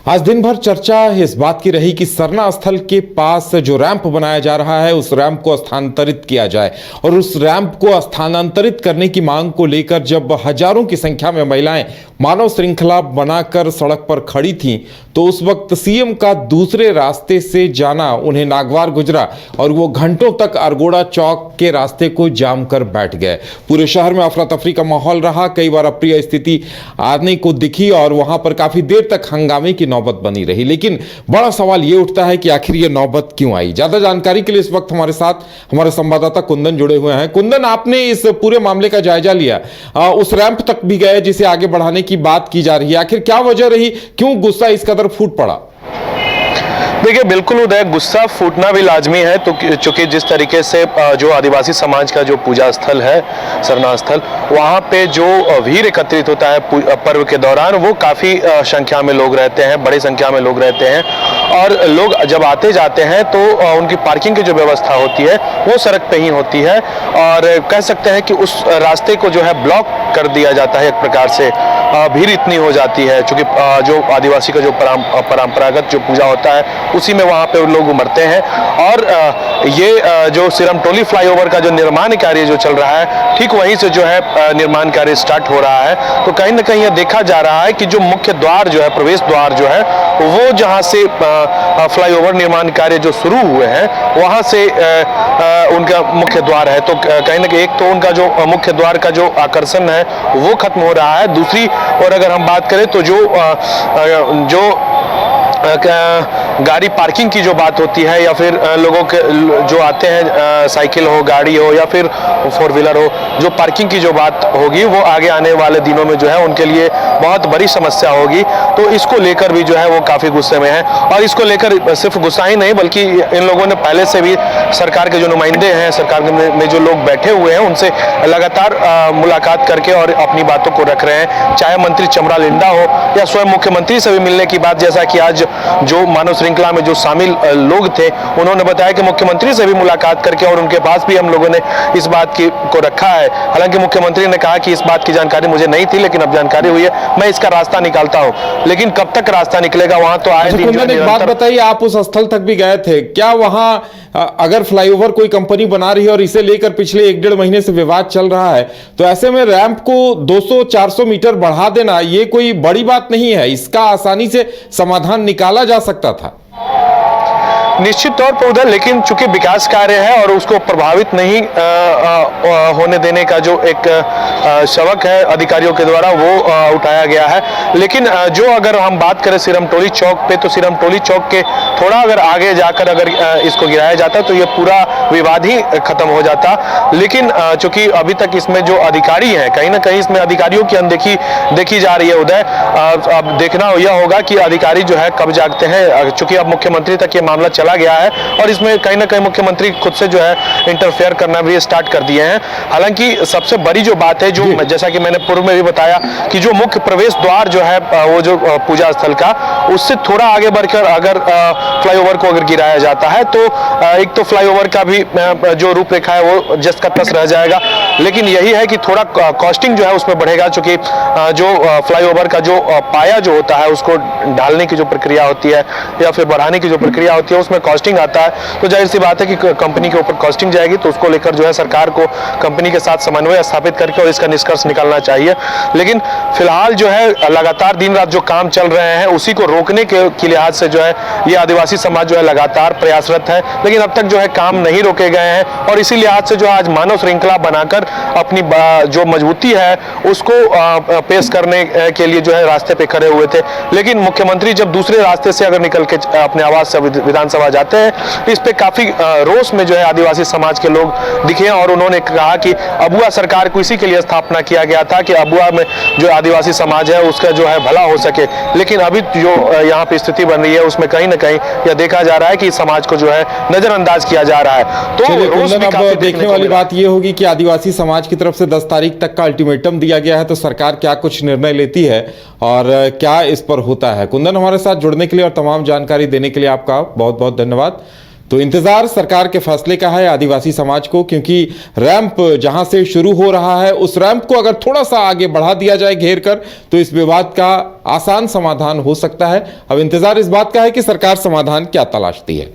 आज दिन भर चर्चा इस बात की रही कि सरना स्थल के पास जो रैंप बनाया जा रहा है उस रैंप को स्थानांतरित किया जाए। और उस रैंप को स्थानांतरित करने की मांग को लेकर जब हजारों की संख्या में महिलाएं मानव श्रृंखला बनाकर सड़क पर खड़ी थीं, तो उस वक्त सीएम का दूसरे रास्ते से जाना उन्हें नागवार गुजरा और वो घंटों तक अरगोड़ा चौक के रास्ते को जाम कर बैठ गए। पूरे शहर में अफरा तफरी का माहौल रहा, कई बार अप्रिय स्थिति आने को दिखी और वहां पर काफी देर तक हंगामे की नौबत बनी रही। लेकिन बड़ा सवाल यह उठता है कि आखिर यह नौबत क्यों आई। ज्यादा जानकारी के लिए इस वक्त हमारे साथ हमारे संवाददाता कुंदन जुड़े हुए हैं। कुंदन, आपने इस पूरे मामले का जायजा लिया, उस रैंप तक भी गए जिसे आगे बढ़ाने की बात की जा रही है। आखिर क्या वजह रही, क्यों गुस्सा इस कदर फूट पड़ा? देखिए, बिल्कुल उदय, गुस्सा फूटना भी लाजमी है। तो चूंकि जिस तरीके से जो आदिवासी समाज का जो पूजा स्थल है, सरना स्थल, वहाँ पे जो भीड़ एकत्रित होता है पर्व के दौरान, वो काफ़ी संख्या में लोग रहते हैं, बड़ी संख्या में लोग रहते हैं। और लोग जब आते जाते हैं तो उनकी पार्किंग की जो व्यवस्था होती है वो सड़क पे ही होती है। और कह सकते हैं कि उस रास्ते को जो है ब्लॉक कर दिया जाता है एक प्रकार से। भीड़ इतनी हो जाती है चूँकि जो आदिवासी का जो परंपरागत जो पूजा होता है उसी में वहाँ पे लोग उमड़ते हैं। और ये जो सिरमटोली फ्लाईओवर का जो निर्माण कार्य जो चल रहा है, ठीक वहीं से जो है निर्माण कार्य स्टार्ट हो रहा है। तो कहीं ना कहीं यह देखा जा रहा है कि जो मुख्य द्वार जो है, प्रवेश द्वार जो है, वो जहाँ से फ्लाईओवर निर्माण कार्य जो शुरू हुए हैं वहाँ से उनका मुख्य द्वार है। तो कहीं ना कहीं एक तो उनका जो मुख्य द्वार का जो आकर्षण है वो खत्म हो रहा है। दूसरी और अगर हम बात करें तो जो गाड़ी पार्किंग की जो बात होती है, या फिर लोगों के जो आते हैं, साइकिल हो, गाड़ी हो या फिर फोर व्हीलर हो, जो पार्किंग की जो बात होगी वो आगे आने वाले दिनों में जो है उनके लिए बहुत बड़ी समस्या होगी। तो इसको लेकर भी जो है वो काफ़ी गुस्से में है। और इसको लेकर सिर्फ गुस्सा ही नहीं, बल्कि इन लोगों ने पहले से भी सरकार के जो नुमाइंदे हैं, सरकार में जो लोग बैठे हुए हैं, उनसे लगातार मुलाकात करके और अपनी बातों को रख रहे हैं। चाहे मंत्री चमरा लिंडा हो या स्वयं मुख्यमंत्री से भी मिलने की बात, जैसा कि आज जो मानव श्रृंखला में जो शामिल लोग थे उन्होंने बताया कि मुख्यमंत्री से भी मुलाकात करके और उनके पास भी हम लोगों ने इस बात को रखा है। हालांकि मुख्यमंत्री ने कहा कि इस बात की जानकारी मुझे नहीं थी, लेकिन अब जानकारी हुई है, मैं इसका रास्ता निकालता हूं। लेकिन कब तक रास्ता निकलेगा, वहां तो आए दिन। एक बात बताइए, आप उस स्थल तक भी गए थे, क्या वहां अगर फ्लाईओवर कोई कंपनी बना रही है और इसे लेकर पिछले 1-1.5 महीने से विवाद चल रहा है, तो ऐसे में रैंप को 200-400 मीटर बढ़ा देना ये कोई बड़ी बात नहीं है, इसका आसानी से समाधान निकाला जा सकता था। निश्चित तौर पर उधर, लेकिन चूंकि विकास कार्य है और उसको प्रभावित नहीं होने देने का जो एक सबक है अधिकारियों के द्वारा, वो उठाया गया है। लेकिन जो अगर हम बात करें सिरमटोली चौक पे, तो सिरमटोली चौक के थोड़ा अगर आगे जाकर अगर इसको गिराया जाता तो ये पूरा विवाद ही खत्म हो जाता। लेकिन चूंकि अभी तक इसमें जो अधिकारी हैं, कहीं ना कहीं इसमें अधिकारियों की अनदेखी देखी जा रही है उदय। अब देखना यह होगा कि अधिकारी जो है कब जागते हैं, चूंकि अब मुख्यमंत्री तक ये मामला चला गया है और इसमें कहीं ना कहीं मुख्यमंत्री खुद से जो है इंटरफेयर करना भी स्टार्ट कर दिए हैं। हालांकि सबसे बड़ी जो बात है, जो जैसा कि मैंने पूर्व में भी बताया कि जो मुख्य प्रवेश द्वार जो है वो जो पूजा स्थल का, उससे थोड़ा आगे बढ़कर अगर फ्लाईओवर को अगर गिराया जाता है तो एक तो फ्लाईओवर का भी जो रूपरेखा है वो जस्ट का तस रह जाएगा। लेकिन यही है कि थोड़ा कॉस्टिंग जो है उसमें बढ़ेगा, चूंकि जो फ्लाईओवर का जो पाया जो होता है उसको ढालने की जो प्रक्रिया होती है या फिर बढ़ाने की जो प्रक्रिया होती है उसमें कॉस्टिंग आता है। तो जाहिर सी बात है कि कंपनी के ऊपर कॉस्टिंग जाएगी, तो उसको लेकर जो है सरकार को कंपनी के साथ समन्वय स्थापित करके और इसका निष्कर्ष निकालना चाहिए। लेकिन फिलहाल जो है लगातार दिन रात जो काम चल रहे हैं उसी को रोकने के लिहाज से जो है ये आदिवासी समाज जो है लगातार प्रयासरत है, लेकिन अब तक जो है काम नहीं रोके गए हैं। और इसी लिहाज से जो आज मानव श्रृंखला बनाकर अपनी जो मजबूती है उसको पेश करने के लिए जो है रास्ते पे खड़े हुए थे। लेकिन मुख्यमंत्री जब दूसरे रास्ते से अगर निकल के अपने आवास से विधानसभा जाते हैं, इस पे काफी रोष में जो है आदिवासी समाज के लोग दिखे और उन्होंने कहा कि अबुआ सरकार को इसी के लिए स्थापना किया गया था कि अबुआ में जो आदिवासी समाज है उसका जो है भला हो सके। लेकिन अभी जो यहाँ पे स्थिति बन रही है उसमें कहीं ना कहीं यह देखा जा रहा है कि समाज को जो है नजरअंदाज किया जा रहा है। तो देखने वाली बात यह होगी कि आदिवासी समाज की तरफ से 10 तारीख तक का अल्टीमेटम दिया गया है, तो सरकार क्या कुछ निर्णय लेती है और क्या इस पर होता है। कुंदन, हमारे साथ जुड़ने के लिए और तमाम जानकारी देने के लिए आपका बहुत बहुत धन्यवाद। तो इंतजार सरकार के फैसले का है आदिवासी समाज को, क्योंकि रैंप जहां से शुरू हो रहा है उस रैंप को अगर थोड़ा सा आगे बढ़ा दिया जाए घेर कर, तो इस विवाद का आसान समाधान हो सकता है। अब इंतजार इस बात का है कि सरकार समाधान क्या तलाशती है।